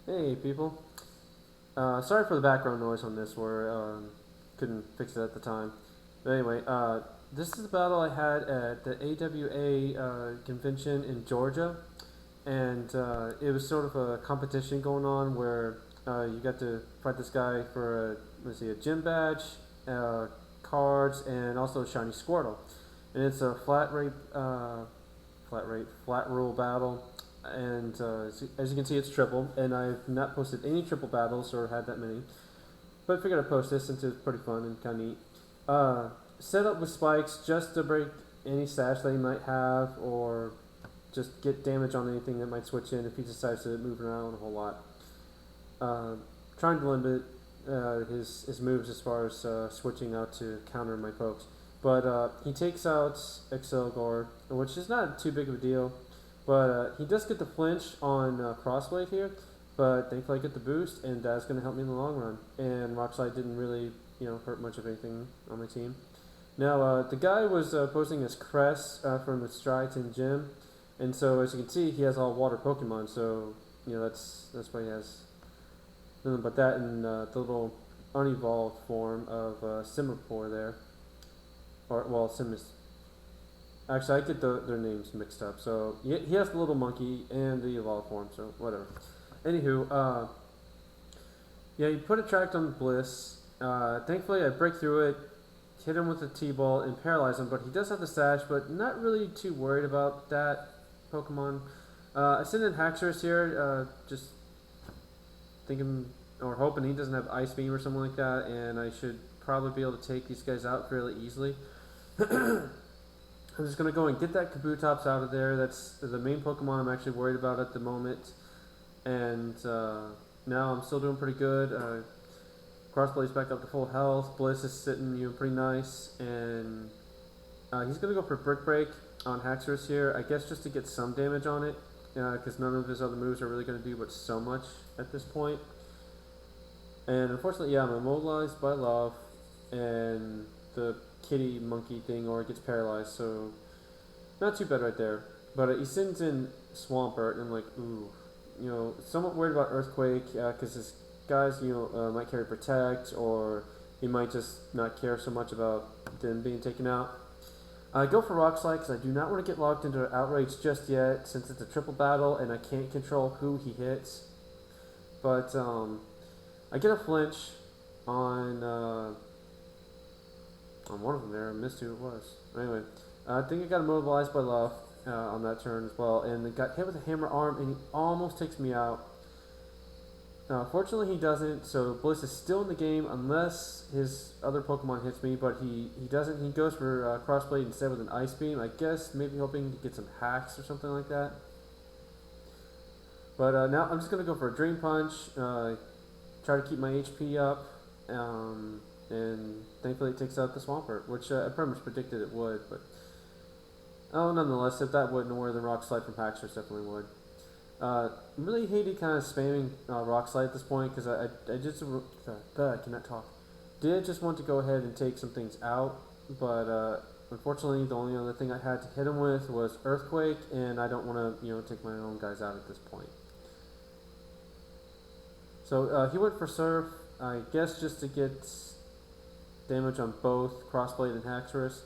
Hey people, sorry for the background noise on this where couldn't fix it at the time. But anyway, this is the battle I had at the AWA convention in Georgia, and it was sort of a competition going on where you got to fight this guy for a gym badge, cards, and also a shiny Squirtle. And it's a flat rule battle, and as you can see, it's triple. And I've not posted any triple battles or had that many, but I figured I'd post this since it's pretty fun and kind of neat. Set up with spikes just to break any stash that he might have, or just get damage on anything that might switch in if he decides to move around a whole lot. Trying to limit his moves as far as switching out to counter my pokes. But he takes out Excelgor, which is not too big of a deal. But he does get the flinch on Crossblade here, but thankfully I get the boost, and that's going to help me in the long run. And Rock Slide didn't really, hurt much of anything on my team. Now, the guy was posing as Cress from the Striaton gym, and so as you can see, he has all water Pokemon, so, that's why he has nothing but that and the little unevolved form of Simipour there. Or, well, Simis. Actually, I get their names mixed up. So, he has the little monkey and the evolved form, so whatever. Anywho, yeah, he put a tract on Bliss. Thankfully, I break through it, hit him with a T-ball, and paralyze him, but he does have the sash, but not really too worried about that Pokemon. I send in Haxorus here, just thinking or hoping he doesn't have Ice Beam or something like that, and I should probably be able to take these guys out fairly easily. I'm just going to go and get that Kabutops out of there. That's the main Pokemon I'm actually worried about at the moment. And now I'm still doing pretty good. Crossblade's back up to full health. Bliss is sitting pretty nice. And he's going to go for Brick Break on Haxorus here. I guess just to get some damage on it. Because none of his other moves are really going to do but so much at this point. And unfortunately, yeah, I'm immobilized by Love. And the kitty monkey thing, or it gets paralyzed, so not too bad right there. But he sends in Swampert, and I'm like, ooh, somewhat worried about Earthquake, because his guys, might carry Protect, or he might just not care so much about them being taken out. I go for Rock Slide because I do not want to get locked into Outrage just yet, since it's a triple battle and I can't control who he hits. But I get a flinch on one of them there. I missed who it was. Anyway, I think I got immobilized by Love on that turn as well, and it got hit with a Hammer Arm, and he almost takes me out. Fortunately, he doesn't, so Bliss is still in the game unless his other Pokemon hits me, but he doesn't. He goes for Crossblade instead with an Ice Beam. I guess maybe hoping to get some hacks or something like that. But now I'm just going to go for a Dream Punch, try to keep my HP up, and thankfully it takes out the Swampert, which I pretty much predicted it would, but nonetheless, if that wouldn't work, then Rock Slide from Haxorus definitely would. Really hated kind of spamming Rock Slide at this point, because I just I cannot talk. Did just want to go ahead and take some things out, but unfortunately the only other thing I had to hit him with was Earthquake, and I don't want to take my own guys out at this point. So he went for Surf, I guess just to get damage on both Crossblade and Haxorus.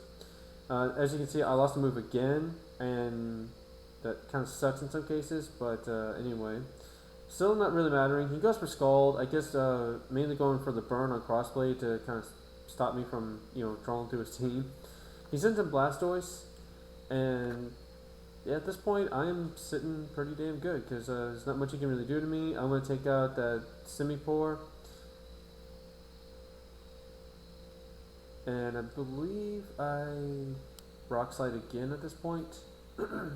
As you can see, I lost a move again, and that kind of sucks in some cases, but anyway. Still not really mattering. He goes for Scald, I guess mainly going for the burn on Crossblade to kind of stop me from, trolling through his team. He sends in Blastoise, and yeah, at this point, I am sitting pretty damn good, because there's not much he can really do to me. I'm going to take out that Simipour. And I believe I Rock Slide again at this point.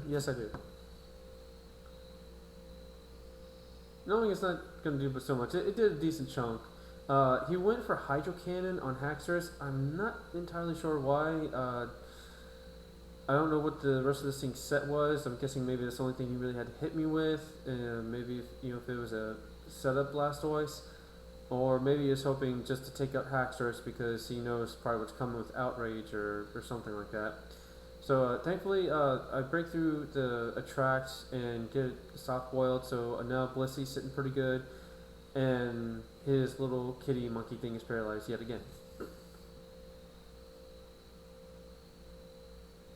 Yes, I do. Knowing it's not going to do but so much, it did a decent chunk. He went for Hydro Cannon on Haxorus. I'm not entirely sure why. I don't know what the rest of this thing set was. I'm guessing maybe that's the only thing he really had to hit me with. And maybe if it was a setup Blastoise. Or maybe he's hoping just to take out Haxorus because he knows probably what's coming with Outrage or something like that. So thankfully, I break through the attract and get it soft boiled. So now Blissy's sitting pretty good, and his little kitty monkey thing is paralyzed yet again.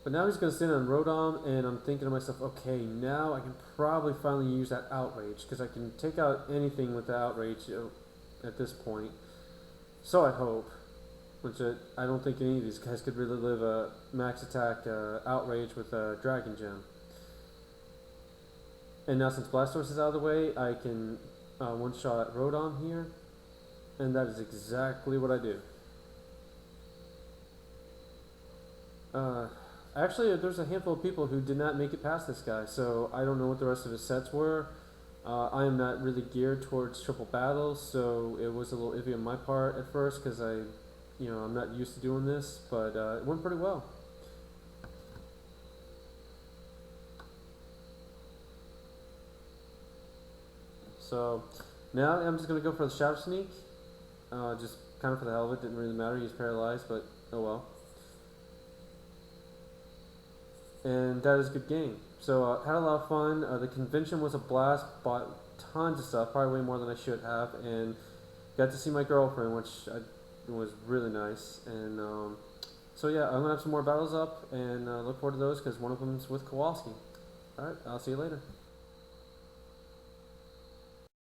But now he's gonna stand on Rodom, and I'm thinking to myself, okay, now I can probably finally use that outrage because I can take out anything with the outrage at this point. So I hope. Which I don't think any of these guys could really live a max attack outrage with a dragon gem. And now since Blastoise is out of the way, I can one shot at Rodon here, and that is exactly what I do. Actually, there's a handful of people who did not make it past this guy, so I don't know what the rest of his sets were. I am not really geared towards triple battles, so it was a little iffy on my part at first because I'm not used to doing this, but it went pretty well. So now I'm just gonna go for the Shadow Sneak, just kind of for the hell of it. Didn't really matter. He's paralyzed, but oh well. And that is a good game. So had a lot of fun. The convention was a blast. Bought tons of stuff, probably way more than I should have, and got to see my girlfriend, which was really nice. And so yeah, I'm gonna have some more battles up, and look forward to those because one of them is with Kowalski. All right, I'll see you later.